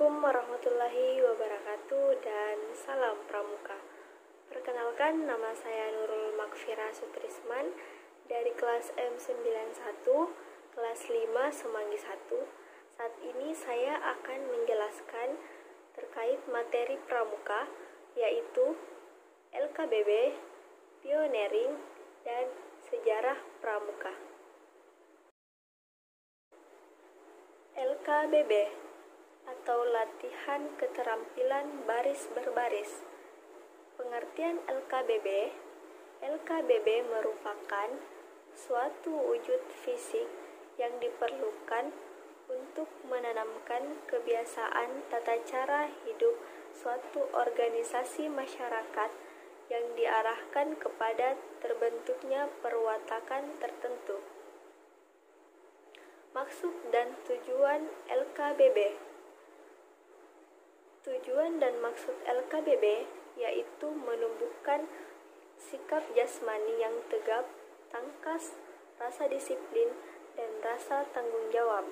Assalamualaikum warahmatullahi wabarakatuh dan salam pramuka. Perkenalkan, nama saya Nurul Makfira Sutrisman dari kelas M91, kelas 5 Semanggi 1. Saat ini saya akan menjelaskan terkait materi pramuka, yaitu LKBB, pioneering, dan sejarah pramuka. LKBB atau latihan keterampilan baris berbaris. Pengertian LKBB merupakan suatu wujud fisik yang diperlukan untuk menanamkan kebiasaan tata cara hidup suatu organisasi masyarakat yang diarahkan kepada terbentuknya perwatakan tertentu. Maksud dan tujuan LKBB. Tujuan dan maksud LKBB yaitu menumbuhkan sikap jasmani yang tegap, tangkas, rasa disiplin, dan rasa tanggung jawab.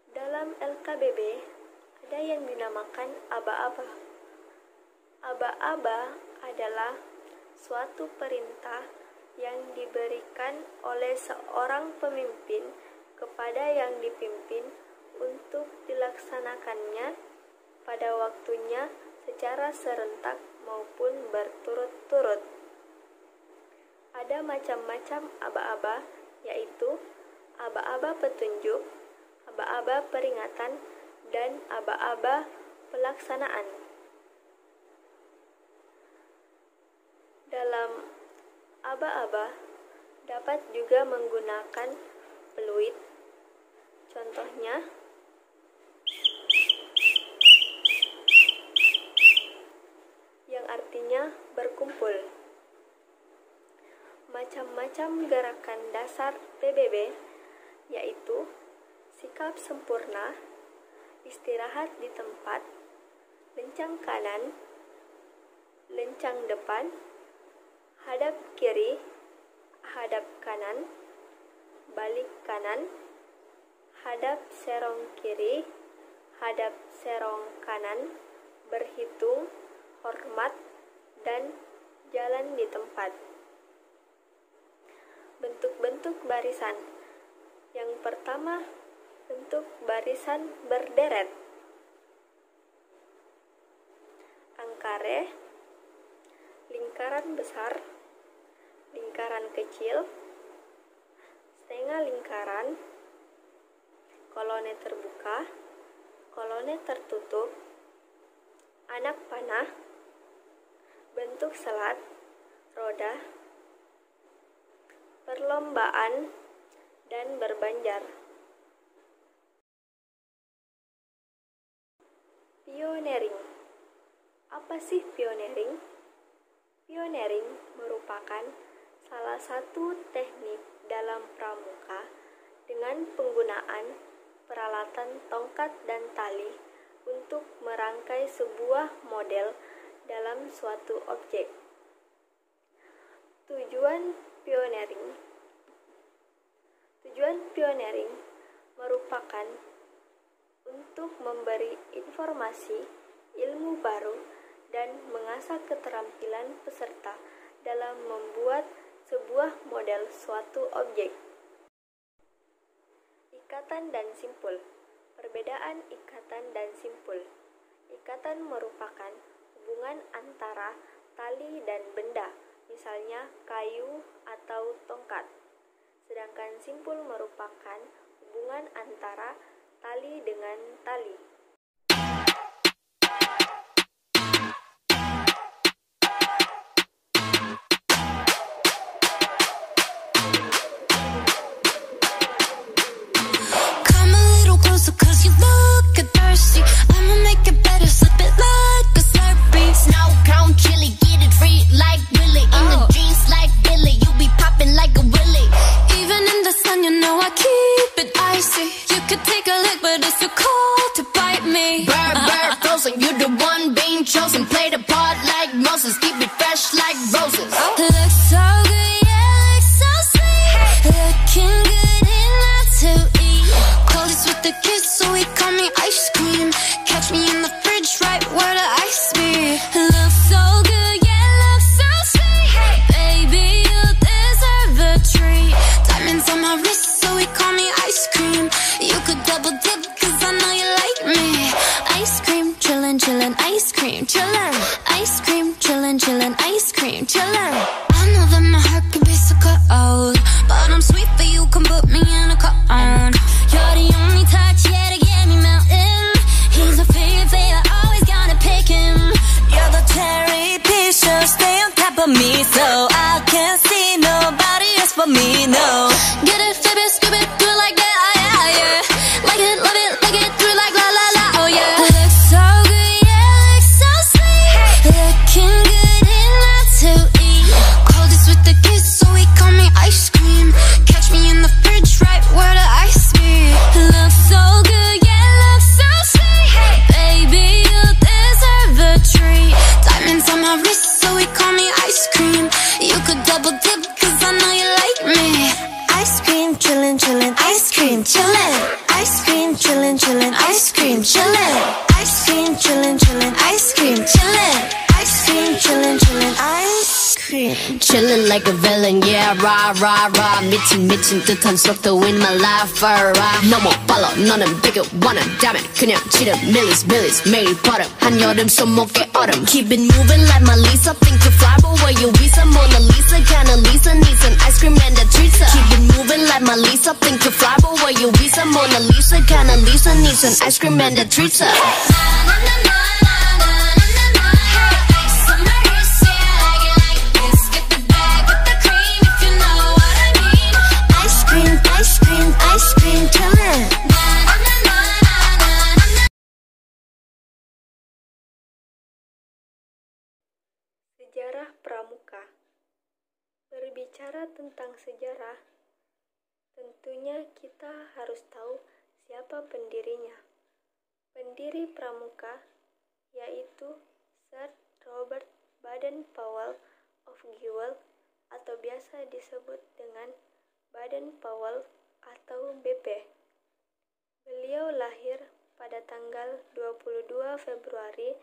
Dalam LKBB ada yang dinamakan aba-aba. Aba-aba adalah suatu perintah yang diberikan oleh seorang pemimpin kepada yang dipimpin untuk dilaksanakannya pada waktunya secara serentak maupun berturut-turut. Ada macam-macam aba-aba, yaitu aba-aba petunjuk, aba-aba peringatan, dan aba-aba pelaksanaan. Dalam aba-aba dapat juga menggunakan peluit. Contohnya, yang artinya berkumpul. Macam-macam gerakan dasar PBB yaitu sikap sempurna, istirahat di tempat, lencang kanan, lencang depan, hadap kiri, hadap kanan, balik kanan, hadap serong kiri, hadap serong kanan, berhitung, hormat, dan jalan di tempat. Bentuk-bentuk barisan. Yang pertama, bentuk barisan berderet. Angkare, lingkaran besar, lingkaran kecil, setengah lingkaran, kolone terbuka, kolone tertutup, anak panah, bentuk selat, roda, perlombaan, dan berbanjar. Pioneering. Apa sih pioneering? Pioneering merupakan salah satu teknik dalam pramuka dengan penggunaan peralatan tongkat dan tali untuk merangkai sebuah model dalam suatu objek. Tujuan pioneering merupakan untuk memberi informasi, ilmu baru, dan mengasah keterampilan peserta dalam membuat sebuah model suatu objek. Ikatan dan simpul. Perbedaan ikatan dan simpul. Ikatan merupakan hubungan antara tali dan benda, misalnya kayu atau tongkat. Sedangkan simpul merupakan hubungan antara tali dengan tali. Cause you look thirsty, I'ma make it better, slip it like a Slurpee. Snow cone chili, get it free like Willy. In the jeans like Billy, you be popping like a Willy. Even in the sun, you know I keep it icy. You could take a lick, but it's too cold to buy. for me, so I can't see nobody else for me, no. Get it, flip it, scoop it, do it like that, oh yeah, yeah. Like it, love it, like it, do it like la la la, oh yeah. Look so good, yeah, look so sweet. Looking good enough to eat. Coldest with the kiss, so he call me ice cream. Catch me in the fridge, right where the ice be. Look so good, yeah, look so sweet. Baby, you deserve a treat. Diamonds on my wrist, so he call me ice cream. You could double dip, cause I know you like me. Ice cream, chillin', chillin', ice cream, chillin'. Ice cream, chillin', chillin', ice cream, chillin'. Ice cream, chillin', chillin', ice cream, chillin'. Ice cream, chillin', chillin', ice cream. Chillin' like a villain, yeah, rah, rah, rah. 미친 듯한 속도 in my life, alright. 너무 빨라, 너는 되게 원한다면 그냥 지름 millies, 매일 버릇 한여름 손목에 얼음. Keep it moving like my Lisa, think you fly, but where you visa? Mona Lisa, kinda Lisa, needs an ice cream and a treatza. Keep it moving like my Lisa, think you fly, but where you visa? Mona Lisa, kinda Lisa, needs an ice cream and a treatza. Ice cream killer. Sejarah Pramuka. Berbicara tentang sejarah, tentunya kita harus tahu siapa pendirinya. Pendiri Pramuka yaitu Sir Robert Baden-Powell of Gewel atau biasa disebut dengan Baden-Powell atau BP. Beliau lahir pada tanggal 22 Februari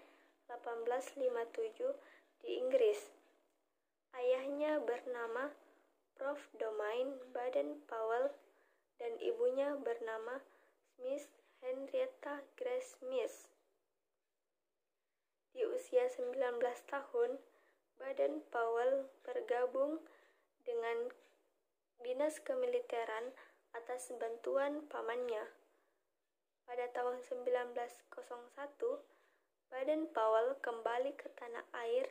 1857 di Inggris. Ayahnya bernama Prof. Domain Baden-Powell dan ibunya bernama Miss Henrietta Grace Smith. Di usia 19 tahun, Baden-Powell bergabung dengan dinas kemiliteran atas bantuan pamannya. Pada tahun 1901, Baden-Powell kembali ke tanah air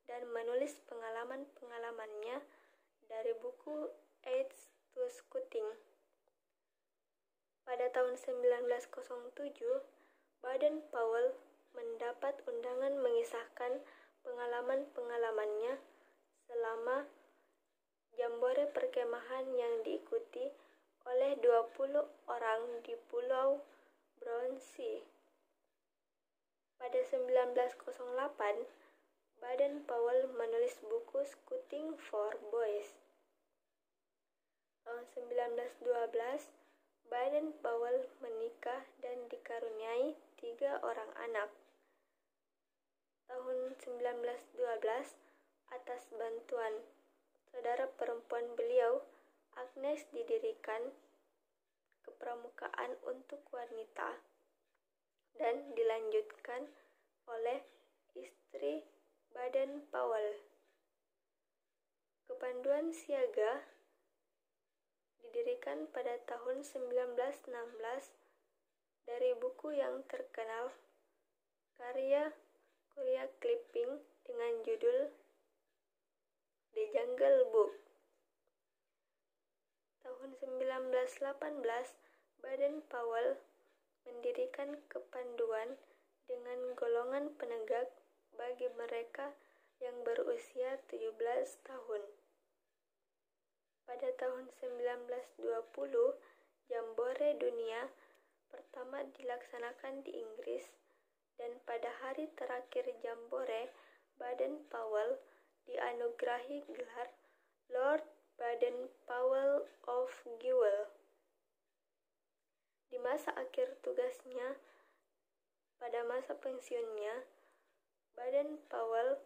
dan menulis pengalaman-pengalamannya dari buku Aids to Scouting. Pada tahun 1907, Baden-Powell mendapat undangan mengisahkan pengalaman-pengalamannya selama jambore perkemahan yang diikuti oleh 20 orang di Pulau Brownsea. Pada 1908, Baden-Powell menulis buku Scouting for Boys. Tahun 1912, Baden-Powell menikah dan dikaruniai 3 orang anak. Tahun 1912, atas bantuan saudara perempuan beliau, Agnes didirikan kepramukaan untuk wanita dan dilanjutkan oleh istri Baden-Powell. Kepanduan Siaga didirikan pada tahun 1916 dari buku yang terkenal karya Korea Clipping dengan judul The Jungle Book. Tahun 1918, Baden-Powell mendirikan kepanduan dengan golongan penegak bagi mereka yang berusia 17 tahun. Pada tahun 1920, Jambore Dunia pertama dilaksanakan di Inggris, dan pada hari terakhir Jambore, Baden-Powell dianugerahi gelar Lord Baden-Powell of Gewel. Di masa akhir tugasnya, pada masa pensiunnya, Baden-Powell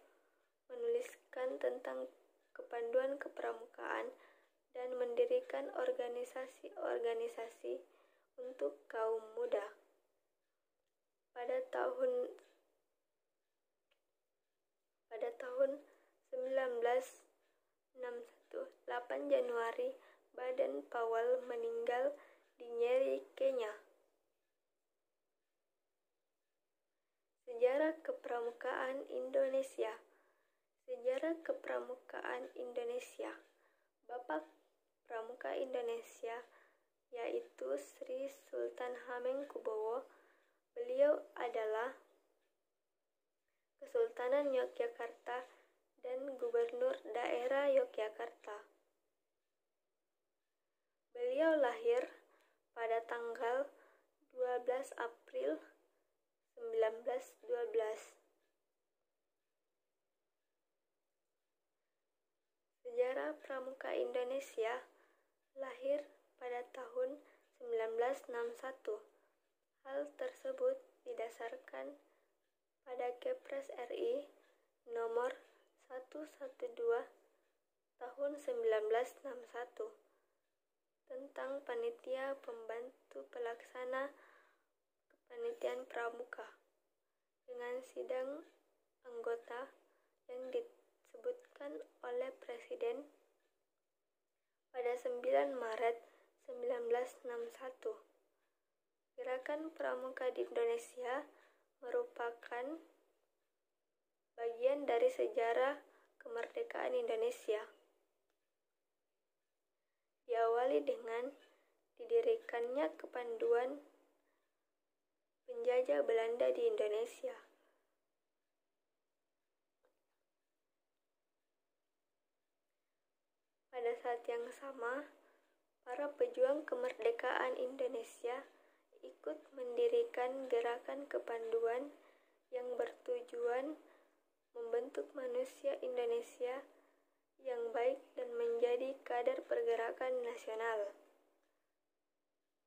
menuliskan tentang kepanduan kepramukaan dan mendirikan organisasi-organisasi untuk kaum muda. Pada tahun 1961, 8 Januari, Baden-Powell meninggal di Nyeri, Kenya. Sejarah kepramukaan Indonesia. Sejarah Kepramukaan Indonesia. Bapak Pramuka Indonesia yaitu Sri Sultan Hamengkubuwono. Beliau adalah Kesultanan Yogyakarta dan Gubernur Daerah Yogyakarta. Beliau lahir pada tanggal 12 April 1912. Sejarah Pramuka Indonesia lahir pada tahun 1961. Hal tersebut didasarkan pada Kepres RI nomor 112 tahun 1961 tentang Panitia Pembantu Pelaksana Kepanitiaan Pramuka dengan sidang anggota yang disebutkan oleh Presiden pada 9 Maret 1961. Gerakan Pramuka di Indonesia merupakan bagian dari sejarah kemerdekaan Indonesia. Diawali dengan didirikannya Kepanduan Penjajah Belanda di Indonesia. Pada saat yang sama, para pejuang kemerdekaan Indonesia ikut mendirikan gerakan Kepanduan yang bertujuan membentuk manusia Indonesia yang baik dan menjadi kader pergerakan nasional.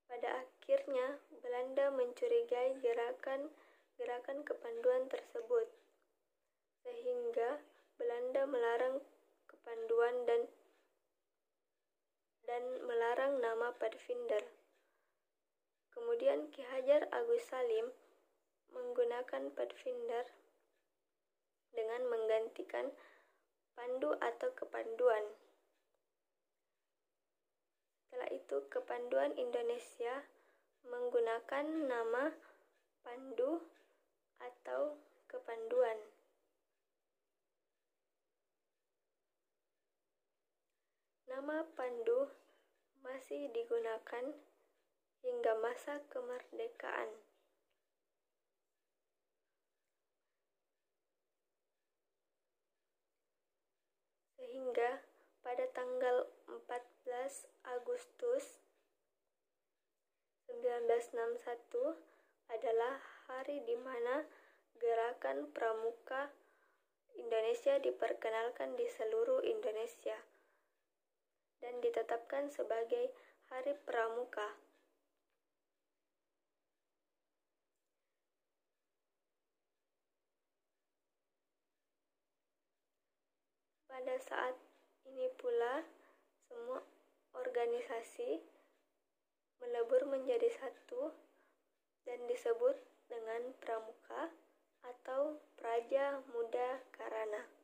Pada akhirnya, Belanda mencurigai gerakan Kepanduan tersebut, sehingga Belanda melarang Kepanduan dan melarang nama Pathfinder. Kemudian Ki Hajar Agus Salim menggunakan Pathfinder dengan menggantikan Pandu atau Kepanduan. Setelah itu Kepanduan Indonesia menggunakan nama Pandu atau Kepanduan. Nama Pandu masih digunakan hingga masa kemerdekaan. Sehingga pada tanggal 14 Agustus 1961 adalah hari di mana gerakan Pramuka Indonesia diperkenalkan di seluruh Indonesia dan ditetapkan sebagai Hari Pramuka. Pada saat ini pula, semua organisasi melebur menjadi satu dan disebut dengan Pramuka atau Praja Muda Karana.